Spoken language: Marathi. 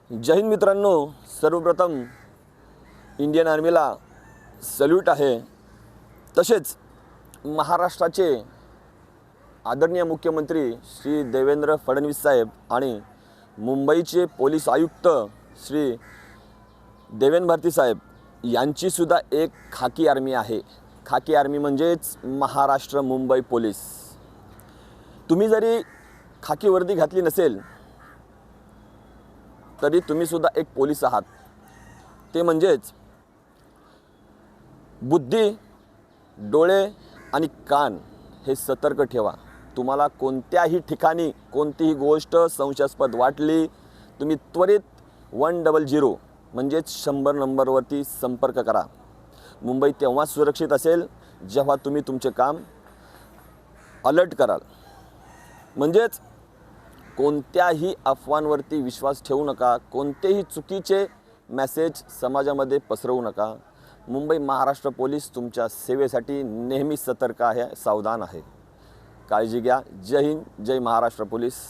जय हिंद मित्रांनो, सर्वप्रथम इंडियन आर्मीला सल्यूट आहे। तसेच महाराष्ट्राचे आदरणीय मुख्यमंत्री श्री देवेंद्र फडणवीस साहेब आणि मुंबईचे पोलीस आयुक्त श्री देवेन भारती साहेब यांची सुद्धा एक खाकी आर्मी आहे। खाकी आर्मी म्हणजेच महाराष्ट्र मुंबई पोलीस। तुम्ही जरी खाकी वर्दी घातली नसेल तरी तुम्ही सुद्धा एक पोलीस आहात। ते म्हणजेच बुद्धी, डोळे आणि कान हे सतर्क ठेवा। तुम्हाला कोणत्याही ठिकाणी कोणतीही गोष्ट संशयास्पद वाटली, तुम्ही त्वरित 100 म्हणजेच 100 नंबरवरती संपर्क करा। मुंबई तेव्हा सुरक्षित असेल जेव्हा तुम्ही तुमचे काम अलर्ट कराल। म्हणजेच कोणत्याही अफवांवरती विश्वास ठेवू नका, कोणतेही चुकीचे मेसेज समाजामध्ये पसरवू नका। मुंबई महाराष्ट्र पोलीस तुमच्या सेवेसाठी नेहमी सतर्क आहे, सावधान आहे। काळजी घ्या। जय हिंद, जय महाराष्ट्र पोलीस।